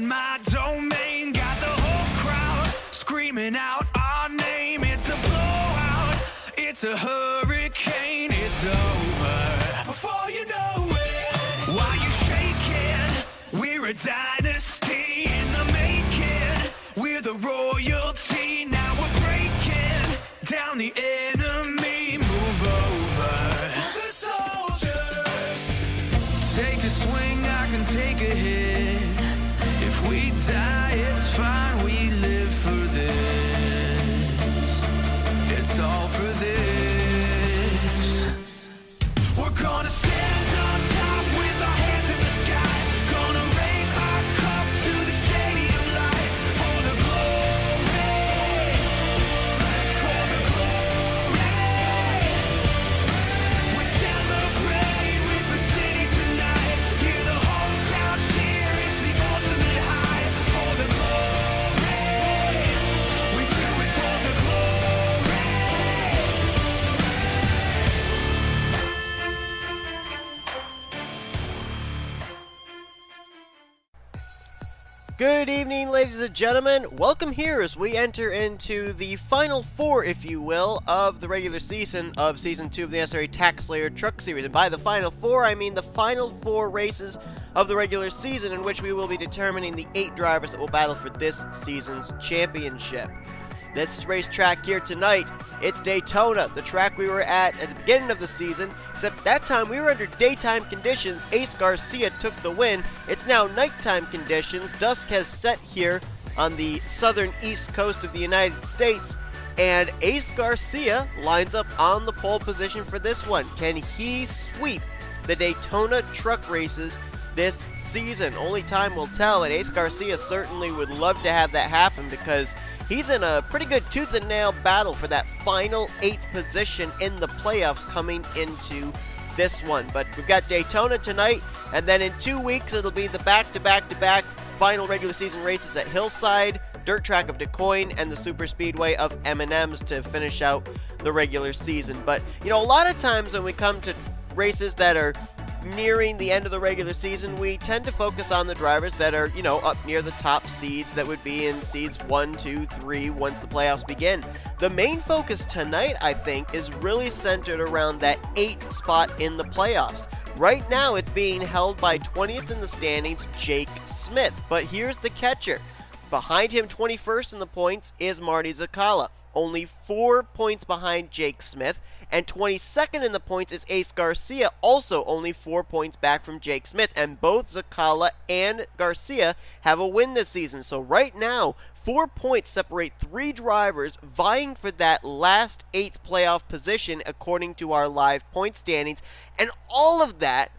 in my domain, got the whole crowd screaming out our name. It's a blowout, it's a hurricane, it's over before you know it. While you shaking, we're a dynasty in the making. We're the royalty, now we're breaking down the enemy. Move over for the soldiers. Take a swing, I can take a hit. If we die, it's fine, we live for this. It's all for this. We're gonna stand on top with our hands in the sky. Gonna raise our cup to the stadium lights. For the glory, for the glory. We celebrate with the city tonight. Hear the hometown cheer, it's the ultimate high. For the glory, we do it for the glory. Good evening, ladies and gentlemen. Welcome here as we enter into the final four, if you will, of the regular season of Season 2 of the NNSCRA TaxSlayer Truck Series. And by the final four, I mean the final four races of the regular season in which we will be determining the 8 drivers that will battle for this season's championship. This racetrack here tonight, it's Daytona, the track we were at the beginning of the season, except that time we were under daytime conditions. Ace Garcia took the win. It's now nighttime conditions. Dusk has set here on the southern east coast of the United States, and Ace Garcia lines up on the pole position for this one. Can he sweep the Daytona truck races this season? Only time will tell, and Ace Garcia certainly would love to have that happen because he's in a pretty good tooth and nail battle for that final 8th position in the playoffs coming into this one. But we've got Daytona tonight, and then in 2 weeks it'll be the back-to-back-to-back final regular season races at Hillside, Dirt Track of DuQuoin, and the Super Speedway of M&M's to finish out the regular season. But, you know, a lot of times when we come to races that are nearing the end of the regular season, we tend to focus on the drivers that are, you know, up near the top seeds that would be in seeds 1, 2, 3 once the playoffs begin. The main focus tonight, I think, is really centered around that 8th spot in the playoffs. Right now, it's being held by 20th in the standings, Jake Smith. But here's the catcher. Behind him, 21st in the points, is Marty Czekala. Only 4 points behind Jake Smith, and 22nd in the points is Ace Garcia, also only 4 points back from Jake Smith, and both Czekala and Garcia have a win this season. So right now, 4 points separate 3 drivers vying for that last 8th playoff position according to our live point standings, and all that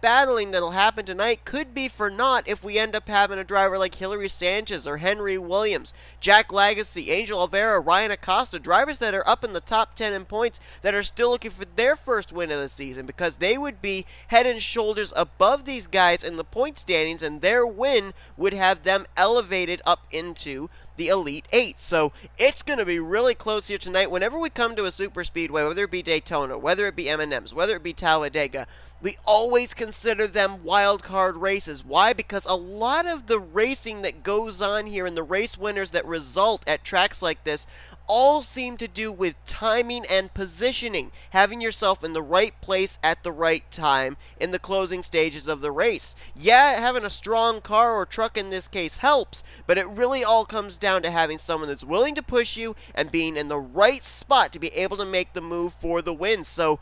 battling that'll happen tonight could be for naught if we end up having a driver like Hillary Sanchez or Henry Williams, J Lagasee, Angel Olvera, Ryan Acosta, drivers that are up in the top 10 in points that are still looking for their first win of the season, because they would be head and shoulders above these guys in the point standings, and their win would have them elevated up into the Elite 8. So it's going to be really close here tonight. Whenever we come to a super speedway, whether it be Daytona, whether it be M&M's, whether it be Talladega, we always consider them wild card races. Why? Because a lot of the racing that goes on here and the race winners that result at tracks like this all seem to do with timing and positioning, having yourself in the right place at the right time in the closing stages of the race. Yeah, having a strong car or truck in this case helps, but it really all comes down to having someone that's willing to push you and being in the right spot to be able to make the move for the win. So,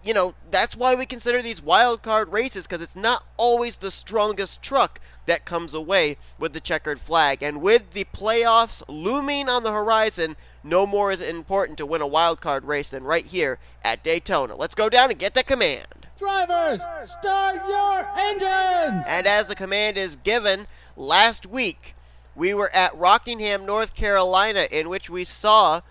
you know, that's why we consider these wild card races, because it's not always the strongest truck that comes away with the checkered flag. And with the playoffs looming on the horizon, no more is it important to win a wild card race than right here at Daytona. Let's go down and get the command. Drivers, start your engines! And as the command is given, last week we were at Rockingham, North Carolina, in which we saw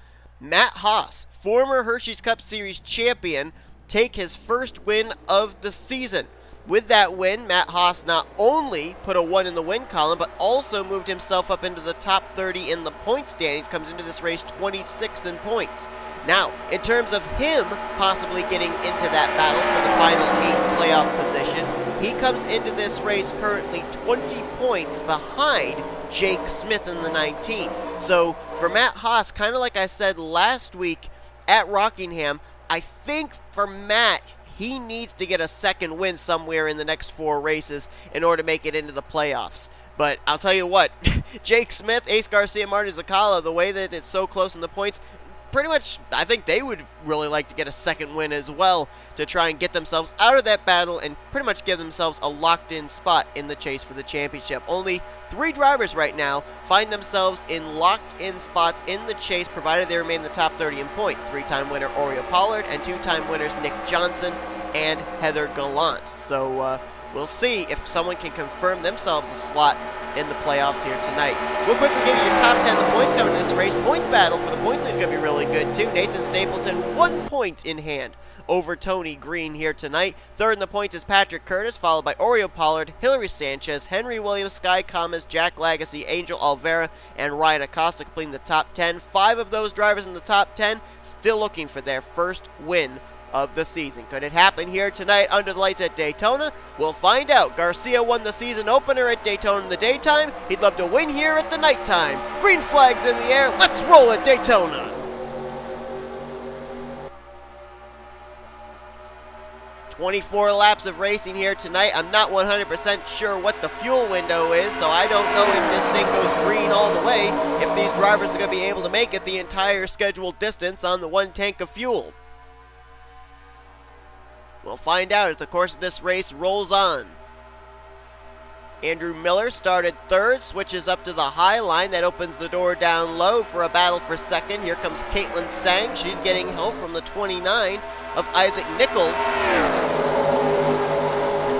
Matt Haas, former Hershey's Cup Series champion, take his first win of the season. With that win, Matt Haas not only put a 1 in the win column, but also moved himself up into the top 30 in the point standings, comes into this race 26th in points. Now, in terms of him possibly getting into that battle for the final 8 playoff position, he comes into this race currently 20 points behind Jake Smith in the 19. So for Matt Haas, kind of like I said last week at Rockingham, I think for Matt, he needs to get a second win somewhere in the next 4 races in order to make it into the playoffs. But I'll tell you what, Jake Smith, Ace Garcia, Marty Czekala, the way that it's so close in the points, pretty much I think they would really like to get a second win as well to try and get themselves out of that battle and pretty much give themselves a locked-in spot in the chase for the championship. Only 3 drivers right now find themselves in locked-in spots in the chase, provided they remain in the top 30 in points. 3-time winner O Pollard and 2-time winners Nick Johnson and H Gallant. So we'll see if someone can confirm themselves a slot in the playoffs here tonight. Real quick, we're giving you your top 10 the points coming in this race. Points battle for the points is going to be really good too. Nathan Stapleton 1 point in hand over Tony Green here tonight. Third in the points is Patrick Curtis, followed by O Pollard, Hillary Sanchez, Henry Williams, Sky Commas, Jack Lagasee, Angel Olvera, and Ryan Acosta completing the top 10. 5 of those drivers in the top 10 still looking for their first win of the season. Could it happen here tonight under the lights at Daytona? We'll find out. Garcia won the season opener at Daytona in the daytime. He'd love to win here at the nighttime. Green flags in the air. Let's roll at Daytona. 24 laps of racing here tonight. I'm not 100% sure what the fuel window is, so I don't know if this thing goes green all the way, if these drivers are going to be able to make it the entire scheduled distance on the 1 tank of fuel. We'll find out as the course of this race rolls on. Andrew Miller started 3rd, switches up to the high line. That opens the door down low for a battle for 2nd. Here comes H Tsang. She's getting help from the 29 of H Nicholls.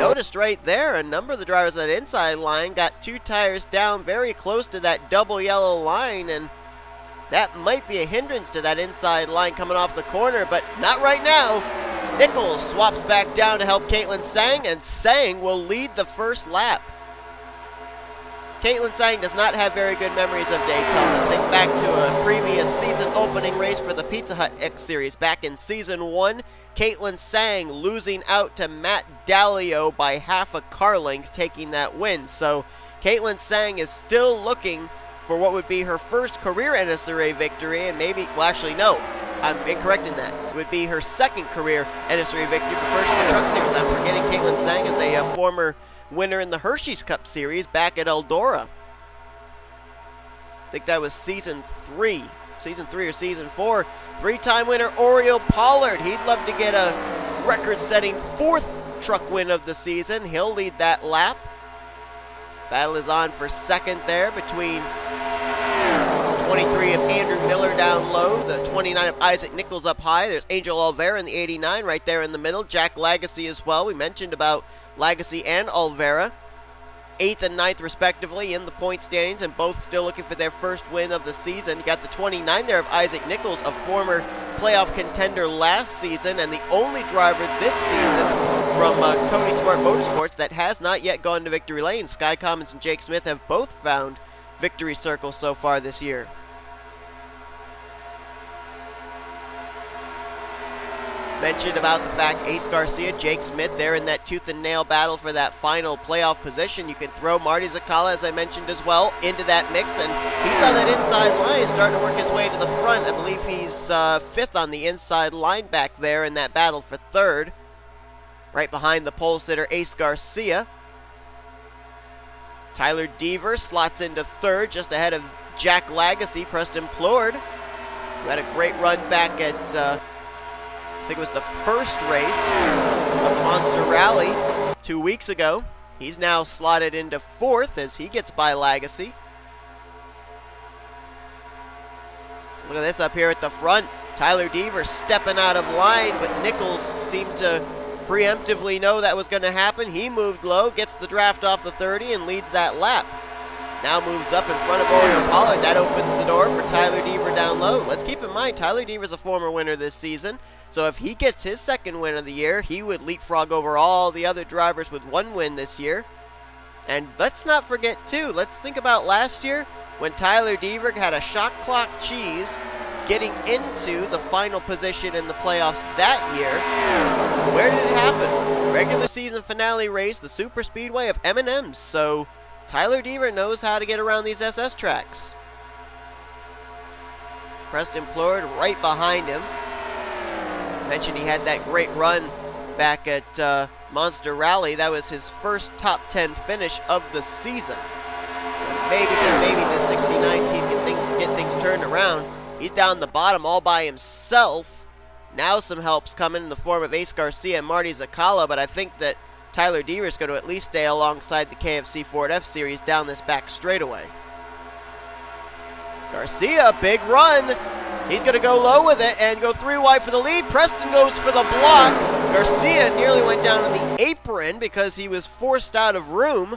Noticed right there, a number of the drivers on that inside line got 2 tires down very close to that double yellow line, and that might be a hindrance to that inside line coming off the corner, but not right now. Nicholls swaps back down to help H Tsang, and Tsang will lead the first lap. H Tsang does not have very good memories of Daytona. Think back to a previous season opening race for the Pizza Hut X Series. Back in Season 1, H Tsang losing out to Matt Dallio by half a car length, taking that win. So H Tsang is still looking for what would be her first career NSCRA victory, and maybe, well actually no, I'm incorrect in that. It would be her 2nd career NSCRA victory, but first in the Truck Series. I'm forgetting H Tsang is a former winner in the Hershey's Cup Series back at Eldora. I think that was Season 3 or Season 4. 3-time winner O Pollard. He'd love to get a record-setting 4th truck win of the season. He'll lead that lap. Battle is on for 2nd there between 23 of Andrew Miller down low, the 29 of H Nicholls up high. There's Angel Olvera in the 89 right there in the middle. Jack Lagasee as well. We mentioned about Lagasee and Olvera. 8th and 9th respectively in the point standings, and both still looking for their first win of the season. You got the 29 there of H Nicholls, a former playoff contender last season, and the only driver this season from Cody Smart Motorsports that has not yet gone to victory lane. Sky Commons and Jake Smith have both found victory circles so far this year. Mentioned about the fact Ace Garcia, Jake Smith, they're in that tooth and nail battle for that final playoff position. You can throw Marty Czekala, as I mentioned as well, into that mix, and he's on that inside line, starting to work his way to the front. I believe he's 5th on the inside line back there in that battle for 3rd. Right behind the pole sitter Ace Garcia. Tyler Deaver slots into 3rd, just ahead of Jack Lagasee. Preston Plourd, who had a great run back at I think it was the first race of the Monster Rally 2 weeks ago. He's now slotted into 4th as he gets by Lagasee. Look at this up here at the front. Tyler Deaver stepping out of line, but Nicholls seemed to preemptively know that was going to happen. He moved low, gets the draft off the 30, and leads that lap. Now moves up in front of O Pollard. That opens the door for Tyler Deaver down low. Let's keep in mind, Tyler Deaver's a former winner this season. So if he gets his 2nd win of the year, he would leapfrog over all the other drivers with 1 win this year. And let's not forget, too, let's think about last year when Tyler Deaver had a shot clock cheese getting into the final position in the playoffs that year. Where did it happen? Regular season finale race, the super speedway of M&M's. So Tyler Deaver knows how to get around these SS tracks. Preston Plourd right behind him. Mentioned he had that great run back at Monster Rally. That was his first top 10 finish of the season. So maybe this 69 team can get things turned around. He's down the bottom all by himself. Now some help's coming in the form of Ace Garcia and Marty Czekala, but I think that Tyler Deaver is going to at least stay alongside the KFC Ford F Series down this back straightaway. Garcia, big run. He's going to go low with it and go 3 wide for the lead. Preston goes for the block. Garcia nearly went down to the apron because he was forced out of room.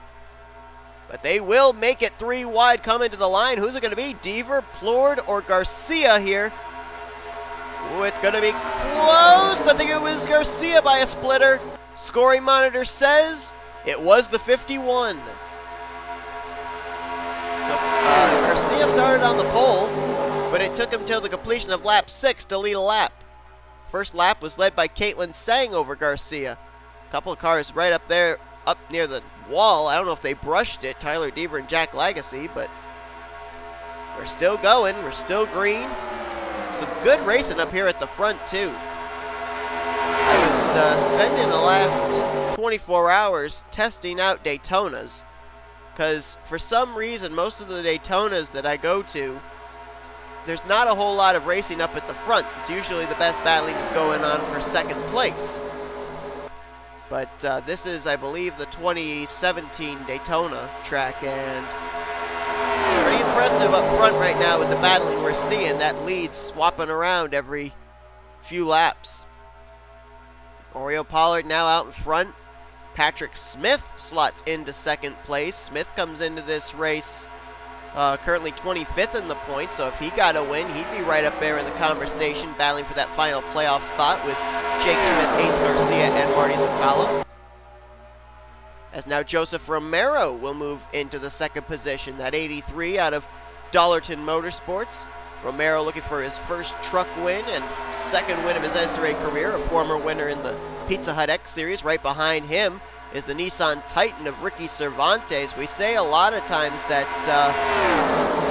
But they will make it 3 wide coming to the line. Who's it going to be? Deaver, Plourd, or Garcia here? Ooh, it's going to be close. I think it was Garcia by a splitter. Scoring monitor says it was the 51. So Garcia started on the pole, but it took him till the completion of lap 6 to lead a lap. First lap was led by C Tsang over Garcia. A couple of cars right up there, up near the wall. I don't know if they brushed it, Tyler Deaver and J Lagasee, but we're still going. We're still green. Some good racing up here at the front, too. I was spending the last 24 hours testing out Daytonas, because for some reason, most of the Daytonas that I go to, there's not a whole lot of racing up at the front. It's usually the best battling is going on for second place. But this is, I believe, the 2017 Daytona track, and pretty impressive up front right now with the battling we're seeing. That lead swapping around every few laps. O Pollard now out in front. Patrick Smith slots into second place. Smith comes into this race currently 25th in the points, so if he got a win, he'd be right up there in the conversation, battling for that final playoff spot with Jake Smith, Ace Garcia, and Marty Czekala. As now Joseph Romero will move into the second position, that 83 out of Dollarton Motorsports. Romero looking for his first truck win and second win of his NSCRA career, a former winner in the Pizza Hut X Series. Right behind him is the Nissan Titan of Ricky Cervantes. We say a lot of times that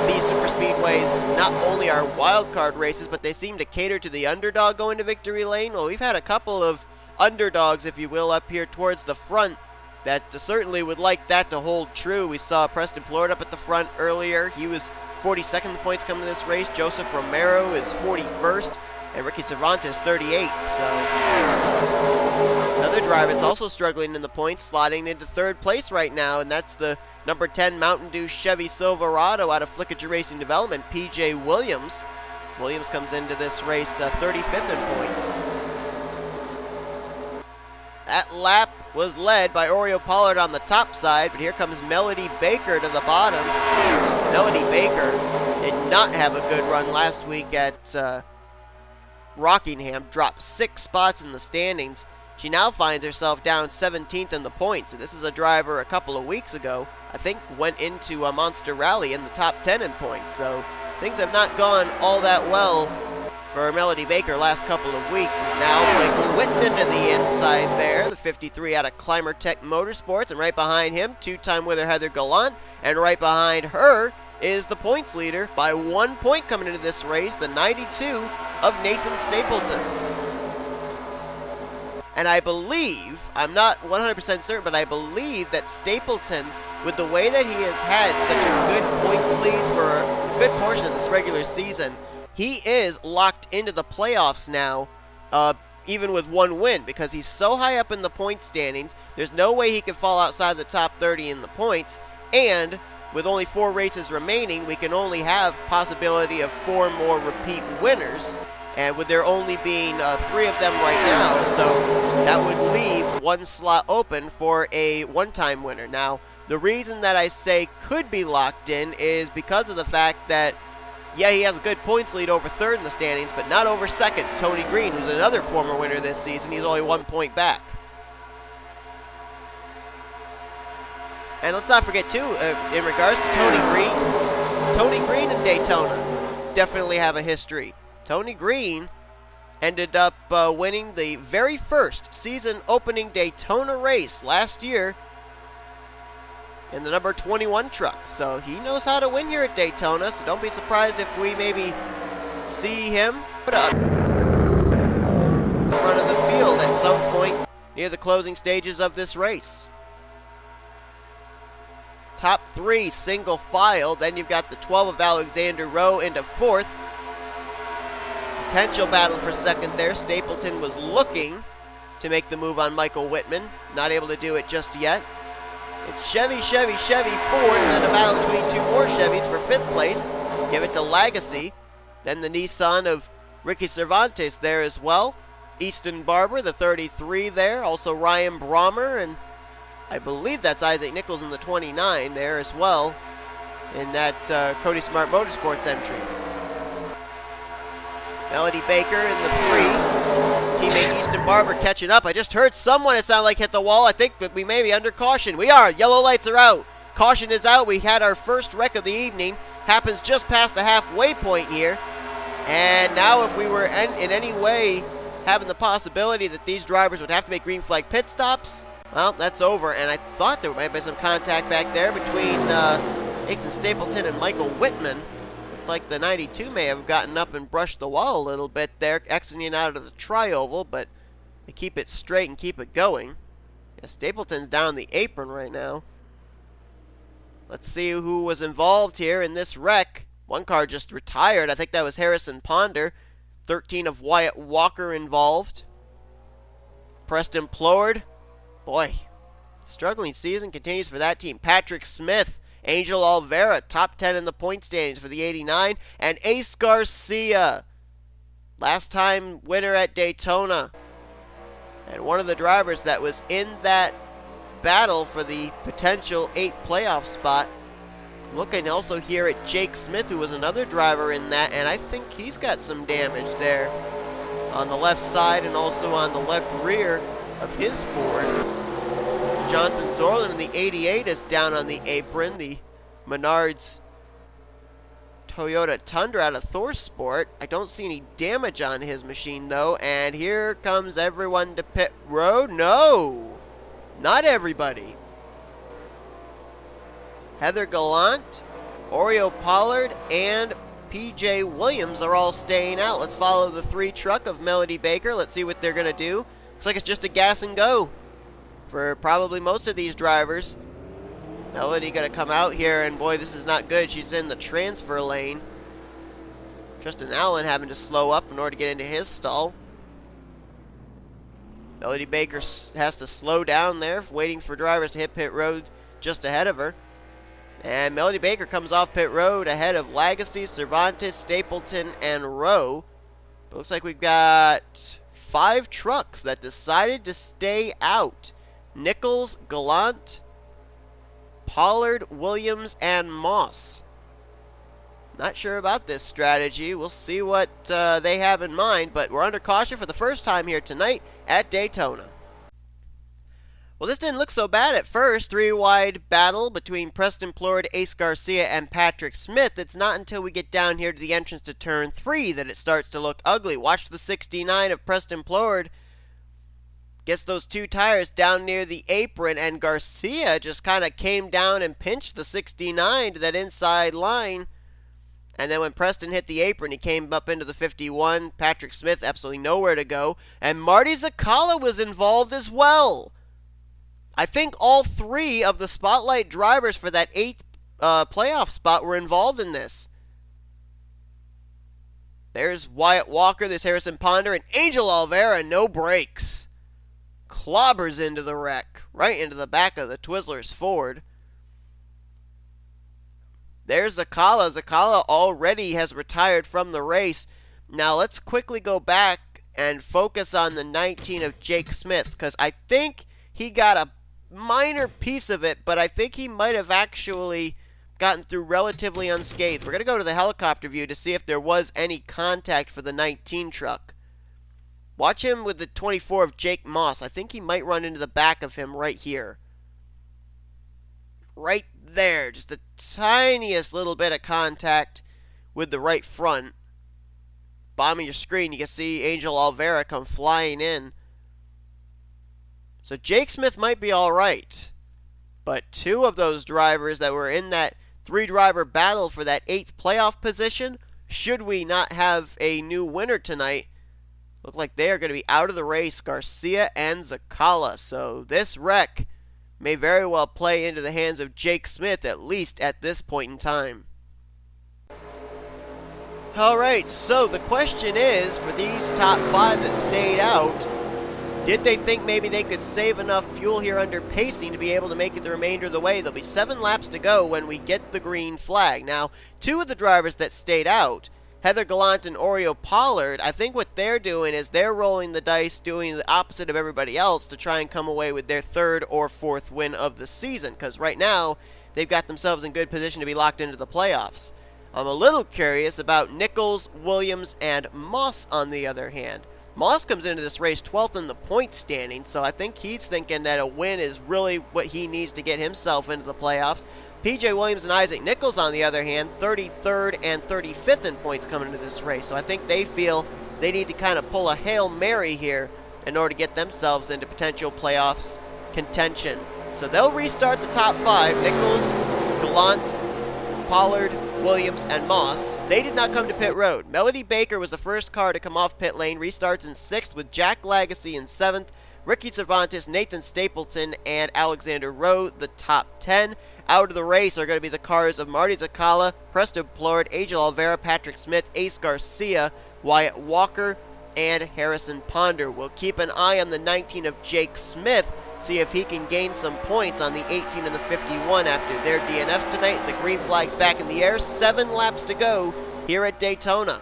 these super speedways not only are wild card races, but they seem to cater to the underdog going to victory lane. Well, we've had a couple of underdogs, if you will, up here towards the front that certainly would like that to hold true. We saw Preston Plourd up at the front earlier. He was 42nd in the points coming to this race. Joseph Romero is 41st, and Ricky Cervantes 38th. So another driver that's also struggling in the points, slotting into third place right now, and that's the number 10 Mountain Dew Chevy Silverado out of Flickager Racing Development, PJ Williams. Williams comes into this race 35th in points. That lap was led by O Pollard on the top side, but here comes Melody Baker to the bottom. Melody Baker did not have a good run last week at Rockingham, dropped 6 spots in the standings. She now finds herself down 17th in the points. And this is a driver a couple of weeks ago, I think, went into a Monster Rally in the top 10 in points. So things have not gone all that well for Melody Baker last couple of weeks. Now Michael Whitman to the inside there, the 53 out of Climber Tech Motorsports, and right behind him, 2-time winner Heather Gallant, and right behind her is the points leader by 1 point coming into this race, the 92 of Nathan Stapleton. And I believe, I'm not 100% certain, but I believe that Stapleton, with the way that he has had such a good points lead for a good portion of this regular season, he is locked into the playoffs now, even with 1 win, because he's so high up in the point standings. There's no way he can fall outside the top 30 in the points, and with only 4 races remaining, we can only have possibility of 4 more repeat winners, and with there only being 3 of them right now, so that would leave 1 slot open for a one-time winner. Now, the reason that I say could be locked in is because of the fact that, yeah, he has a good points lead over 3rd in the standings, but not over 2nd. Tony Green, who's another former winner this season, he's only 1 point back. And let's not forget, too, in regards to Tony Green and Daytona definitely have a history. Tony Green ended up winning the very first season opening Daytona race last year in the number 21 truck. So he knows how to win here at Daytona, so don't be surprised if we maybe see him put up in front of the field at some point near the closing stages of this race. Top 3 single file, then you've got the 12 of Alexander Rowe into 4th. Potential battle for 2nd there. Stapleton was looking to make the move on Michael Whitman. Not able to do it just yet. It's Chevy, Ford, and then a battle between 2 more Chevys for 5th place. Give it to Lagasee. Then the Nissan of Ricky Cervantes there as well. Easton Barber, the 33 there. Also Ryan Brommer, and I believe that's Isaac Nicholls in the 29 there as well in that Cody Smart Motorsports entry. Melody Baker in the 3. Teammate Easton Barber catching up. I just heard someone, it sounded like, hit the wall. I think that we may be under caution. We are. Yellow lights are out. Caution is out. We had our first wreck of the evening. Happens just past the halfway point here. And now if we were in any way having the possibility that these drivers would have to make green flag pit stops, well, that's over. And I thought there might have been some contact back there between Nathan Stapleton and Michael Whitman. Like the 92 may have gotten up and brushed the wall a little bit there, exiting out of the tri-oval, but they keep it straight and keep it going. Yeah, Stapleton's down the apron right now. Let's see who was involved here in this wreck. One car just retired. I think that was Harrison Ponder. 13 of Wyatt Walker involved. Preston Plourd. Boy, struggling season continues for that team. Patrick Smith. Angel Olvera, top 10 in the point standings for the 89. And A Garcia, last time winner at Daytona. And one of the drivers that was in that battle for the potential 8th playoff spot. Looking also here at Jake Smith, who was another driver in that, and I think he's got some damage there on the left side and also on the left rear of his Ford. Jonathan Zorlin in the 88 is down on the apron. The Menards Toyota Tundra out of Thor Sport. I don't see any damage on his machine though. And here comes everyone to pit road. No, not everybody. Heather Gallant, O Pollard, and PJ Williams are all staying out. Let's follow the 3 truck of Melody Baker. Let's see what they're going to do. Looks like it's just a gas and go for probably most of these drivers. Melody going to come out here, and boy, this is not good. She's in the transfer lane. Tristan Allen having to slow up in order to get into his stall. Melody Baker has to slow down there, waiting for drivers to hit pit road just ahead of her. And Melody Baker comes off pit road ahead of Lagasee, Cervantes, Stapleton, and Rowe. But looks like we've got 5 trucks that decided to stay out. Nicholls, Gallant, Pollard, Williams, and Moss. Not sure about this strategy. We'll see what they have in mind, but we're under caution for the first time here tonight at Daytona. Well, this didn't look so bad at first. 3-wide battle between Preston Plourd, Ace Garcia, and Patrick Smith. It's not until we get down here to the entrance to turn 3 that it starts to look ugly. Watch the 69 of Preston Plourd. Gets those 2 tires down near the apron, and Garcia just kind of came down and pinched the 69 to that inside line. And then when Preston hit the apron, he came up into the 51. Patrick Smith, absolutely nowhere to go. And Marty Czekala was involved as well. I think all 3 of the spotlight drivers for that 8th playoff spot were involved in this. There's Wyatt Walker, there's Harrison Ponder, and Angel Olvera, no brakes. Clobbers into the wreck, right into the back of the Twizzlers Ford. There's Czekala. Czekala already has retired from the race. Now let's quickly go back and focus on the 19 of Jake Smith, because I think he got a minor piece of it, but I think he might have actually gotten through relatively unscathed. We're going to go to the helicopter view to see if there was any contact for the 19 truck. Watch him with the 24 of Jake Moss. I think he might run into the back of him right here. Right there. Just the tiniest little bit of contact with the right front. bottom of your screen, you can see Angel Olvera come flying in. So Jake Smith might be all right. But two of those drivers that were in that three-driver battle for that 8th playoff position, should we not have a new winner tonight, look like they are going to be out of the race, Garcia and Czekala. So this wreck may very well play into the hands of Jake Smith, at least at this point in time. Alright, so the question is, for these top 5 that stayed out, did they think maybe they could save enough fuel here under pacing to be able to make it the remainder of the way? There'll be 7 laps to go when we get the green flag. Now, 2 of the drivers that stayed out, Heather Gallant and O Pollard, I think what they're doing is they're rolling the dice, doing the opposite of everybody else to try and come away with their 3rd or 4th win of the season, because right now they've got themselves in good position to be locked into the playoffs. I'm a little curious about Nicholls, Williams, and Moss on the other hand. Moss comes into this race 12th in the point standing, so I think he's thinking that a win is really what he needs to get himself into the playoffs. PJ Williams and Isaac Nicholls, on the other hand, 33rd and 35th in points coming into this race, so I think they feel they need to kind of pull a Hail Mary here in order to get themselves into potential playoffs contention. So they'll restart the top 5, Nicholls, Gallant, Pollard, Williams, and Moss. They did not come to pit road. Melody Baker was the first car to come off pit lane, restarts in 6th with J Lagasee in 7th, Ricky Cervantes, Nathan Stapleton, and Alexander Rowe, the top 10. Out of the race are going to be the cars of Marty Czekala, P Plourd, A Olvera, Patrick Smith, A Garcia, Wyatt Walker, and Harrison Ponder. We'll keep an eye on the 19 of Jake Smith, see if he can gain some points on the 18 and the 51 after their DNFs tonight. The green flag's back in the air. 7 laps to go here at Daytona.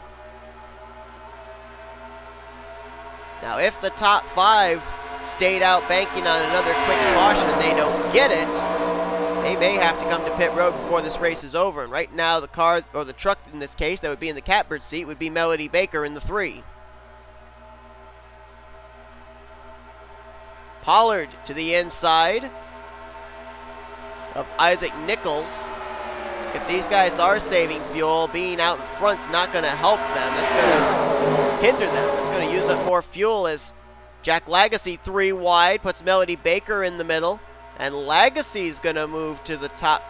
Now, if the top 5 stayed out banking on another quick caution and they don't get it, they may have to come to pit road before this race is over. And right now, the car, or the truck in this case, that would be in the catbird seat would be Melody Baker in the 3. Pollard to the inside of Isaac Nicholls. If these guys are saving fuel, being out in front's not going to help them. That's going to hinder them. It's going to use up more fuel as J Lagasee 3 wide, puts Melody Baker in the middle. And Lagasee's going to move to the top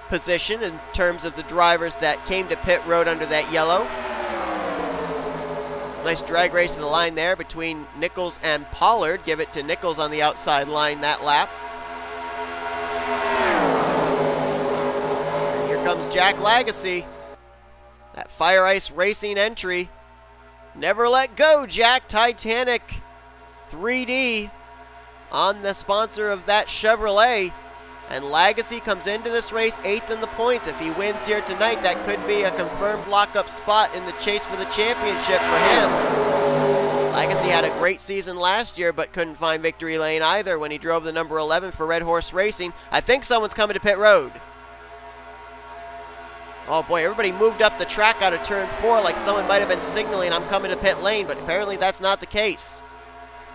position in terms of the drivers that came to pit road under that yellow. Nice drag race in the line there between Nicholls and Pollard. Give it to Nicholls on the outside line that lap. And here comes J Lagasee. That Fire Ice Racing entry. Never let go, Jack. Titanic 3D on the sponsor of that Chevrolet. And Lagasee comes into this race 8th in the points. If he wins here tonight, that could be a confirmed lockup spot in the chase for the championship for him. Lagasee had a great season last year, but couldn't find victory lane either when he drove the number 11 for Red Horse Racing. I think someone's coming to pit road. Oh boy, everybody moved up the track out of turn 4 like someone might have been signaling I'm coming to pit lane, but apparently that's not the case.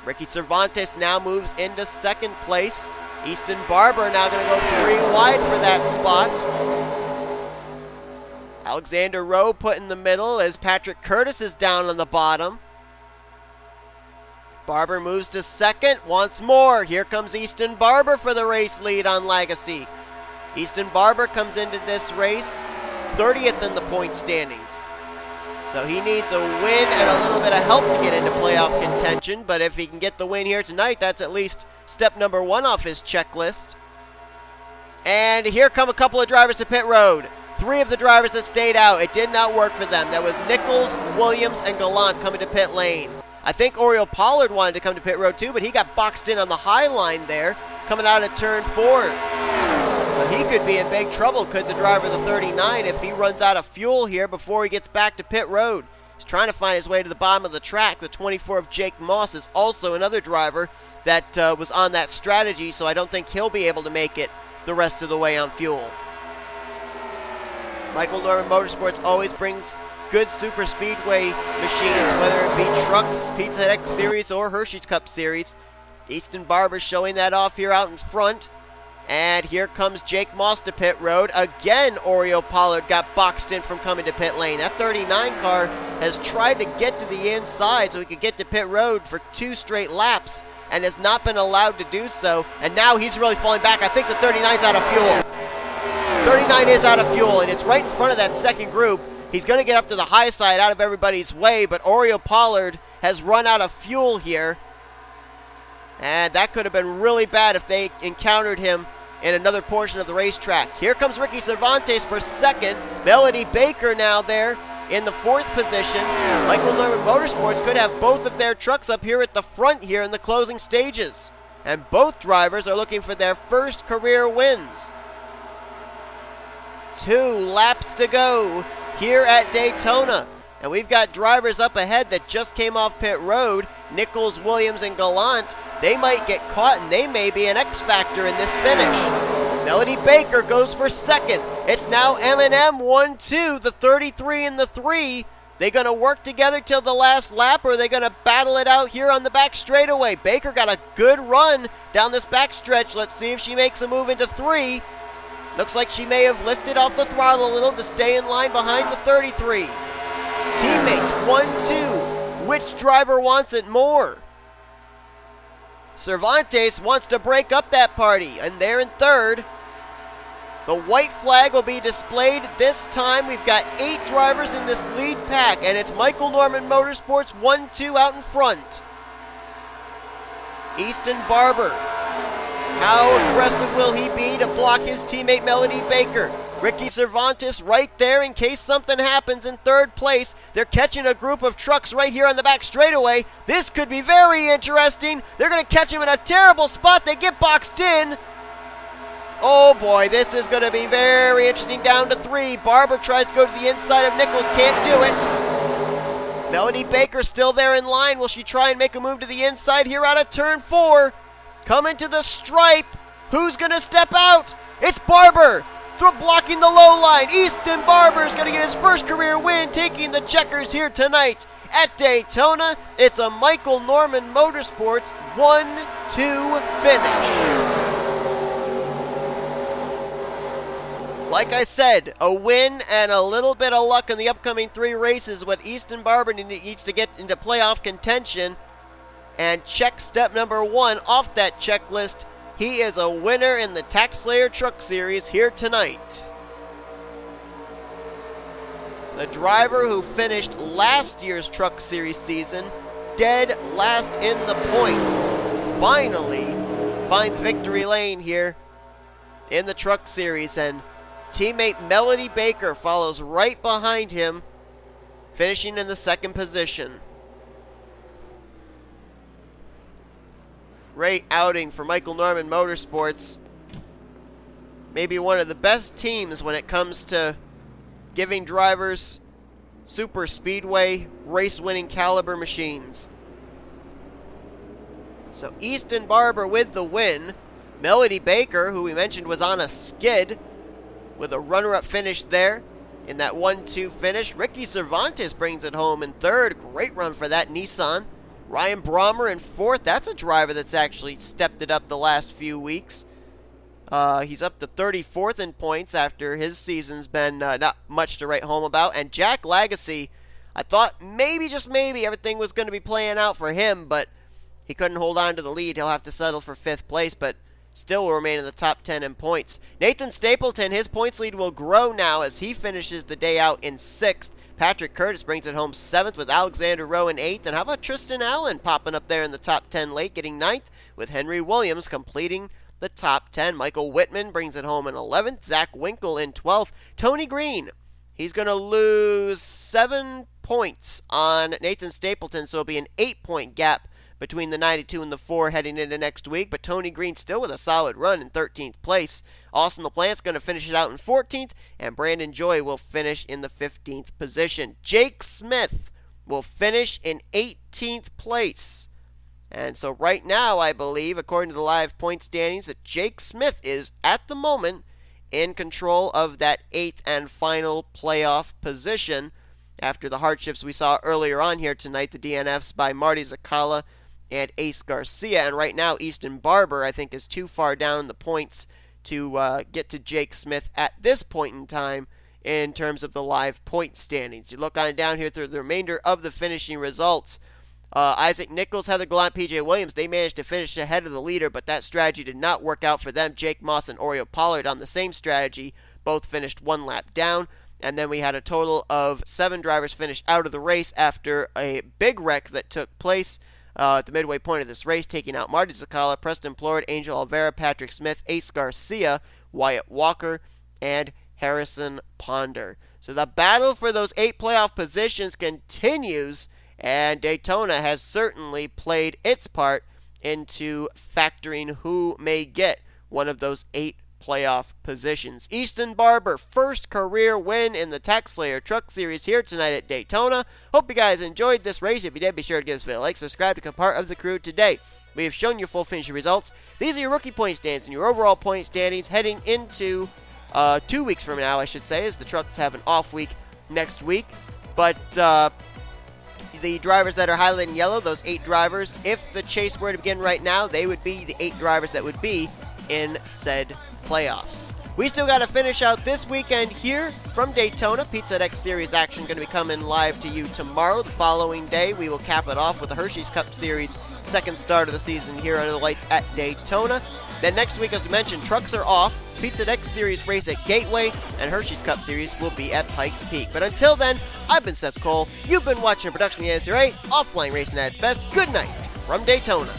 Ricky Cervantes now moves into 2nd place. Easton Barber now going to go 3 wide for that spot. Alexander Rowe put in the middle as Patrick Curtis is down on the bottom. Barber moves to 2nd once more. Here comes Easton Barber for the race lead on Lagasee. Easton Barber comes into this race 30th in the point standings. So he needs a win and a little bit of help to get into playoff contention, but if he can get the win here tonight, that's at least step number 1 off his checklist. And here come a couple of drivers to pit road. 3 of the drivers that stayed out, it did not work for them. That was Nicholls, Williams, and Gallant coming to pit lane. I think O Pollard wanted to come to pit road too, but he got boxed in on the high line there, coming out of turn 4. So he could be in big trouble, could the driver of the 39, if he runs out of fuel here before he gets back to pit road. He's trying to find his way to the bottom of the track. The 24 of Jake Moss is also another driver that was on that strategy, so I don't think he'll be able to make it the rest of the way on fuel. Michael Norman Motorsports always brings good super speedway machines, whether it be trucks, Pizza Hut Series, or Hershey's Cup Series. Easton Barber showing that off here out in front. And here comes Jake Moss to pit road. Again, O Pollard got boxed in from coming to pit lane. That 39 car has tried to get to the inside so he could get to pit road for 2 straight laps and has not been allowed to do so. And now he's really falling back. I think the 39's out of fuel. 39 is out of fuel, and it's right in front of that second group. He's going to get up to the high side out of everybody's way, but O Pollard has run out of fuel here. And that could have been really bad if they encountered him in another portion of the racetrack. Here comes Ricky Cervantes for second. Melody Baker now there in the 4th position. Michael Norman Motorsports could have both of their trucks up here at the front here in the closing stages. And both drivers are looking for their first career wins. 2 laps to go here at Daytona. And we've got drivers up ahead that just came off pit road. Nicholls, Williams, and Gallant. They might get caught, and they may be an X factor in this finish. Melody Baker goes for second. It's now M&M 1-2, the 33 and the 3. They going to work together till the last lap, or are they going to battle it out here on the back straightaway? Baker got a good run down this back stretch. Let's see if she makes a move into 3. Looks like she may have lifted off the throttle a little to stay in line behind the 33. Teammates 1-2. Which driver wants it more? Cervantes wants to break up that party, and they're in 3rd. The white flag will be displayed this time. We've got 8 drivers in this lead pack, and it's Michael Norman Motorsports 1-2 out in front. Easton Barber. How aggressive will he be to block his teammate Melody Baker? Ricky Cervantes right there in case something happens in 3rd place. They're catching a group of trucks right here on the back straightaway. This could be very interesting. They're going to catch him in a terrible spot. They get boxed in. Oh boy, this is going to be very interesting down to 3. Barber tries to go to the inside of Nicholls. Can't do it. Melody Baker still there in line. Will she try and make a move to the inside here out of turn 4? Coming to the stripe. Who's going to step out? It's Barber. Blocking the low line. Easton Barber is going to get his first career win, taking the checkers here tonight at Daytona. It's a Michael Norman Motorsports 1-2 finish. Like I said, a win and a little bit of luck in the upcoming 3 races. What Easton Barber needs to get into playoff contention and check step number 1 off that checklist. He is a winner in the TaxSlayer Truck Series here tonight. The driver who finished last year's Truck Series season dead last in the points finally finds victory lane here in the Truck Series, and teammate Melody Baker follows right behind him, finishing in the 2nd position. Great outing for Michael Norman Motorsports. Maybe one of the best teams when it comes to giving drivers super speedway, race-winning caliber machines. So Easton Barber with the win. Melody Baker, who we mentioned was on a skid, with a runner-up finish there in that 1-2 finish. Ricky Cervantes brings it home in 3rd. Great run for that Nissan. Ryan Brommer in 4th. That's a driver that's actually stepped it up the last few weeks. He's up to 34th in points after his season's been not much to write home about. And J Lagasee, I thought maybe, just maybe, everything was going to be playing out for him, but he couldn't hold on to the lead. He'll have to settle for 5th place, but still will remain in the top 10 in points. Nathan Stapleton, his points lead will grow now as he finishes the day out in 6th. Patrick Curtis brings it home 7th with Alexander Rowe in 8th. And how about Tristan Allen popping up there in the top 10 late, getting 9th, with Henry Williams completing the top 10. Michael Whitman brings it home in 11th. Zach Winkle in 12th. Tony Green, he's going to lose 7 points on Nathan Stapleton, so it'll be an 8-point gap between the 92 and the 4 heading into next week. But Tony Green still with a solid run in 13th place. Austin LaPlante's going to finish it out in 14th, and Brandon Joy will finish in the 15th position. Jake Smith will finish in 18th place. And so right now, I believe, according to the live point standings, that Jake Smith is, at the moment, in control of that 8th and final playoff position after the hardships we saw earlier on here tonight, the DNFs by Marty Czekala and Ace Garcia. And right now, Easton Barber, I think, is too far down the points to get to Jake Smith at this point in time in terms of the live point standings. You look on down here through the remainder of the finishing results. Isaac Nicholls, Heather Gallant, P.J. Williams, they managed to finish ahead of the leader, but that strategy did not work out for them. Jake Moss and O Pollard on the same strategy both finished one lap down. And then we had a total of 7 drivers finish out of the race after a big wreck that took place at the midway point of this race, taking out Marty Czekala, Preston Plourd, Angel Olvera, Patrick Smith, A Garcia, Wyatt Walker, and Harrison Ponder. So the battle for those 8 playoff positions continues, and Daytona has certainly played its part into factoring who may get one of those 8 playoff positions. Easton Barber, first career win in the TaxSlayer Truck Series here tonight at Daytona. Hope you guys enjoyed this race. If you did, be sure to give us a like, subscribe to become part of the crew today. We have shown you full finishing results. These are your rookie point standings and your overall point standings heading into 2 weeks from now, I should say, as the trucks have an off week next week. But the drivers that are highlighted in yellow, those 8 drivers, if the chase were to begin right now, they would be the 8 drivers that would be in said playoffs. We still got to finish out this weekend here from Daytona. Pizza X Series action going to be coming live to you tomorrow. The following day, we will cap it off with the Hershey's Cup Series second start of the season here under the lights at Daytona. Then next week, as we mentioned, trucks are off. Pizza X Series race at Gateway, and Hershey's Cup Series will be at Pikes Peak. But until then, I've been Seth Cole. You've been watching a production of the NNSCRA, offline racing at its best. Good night from Daytona.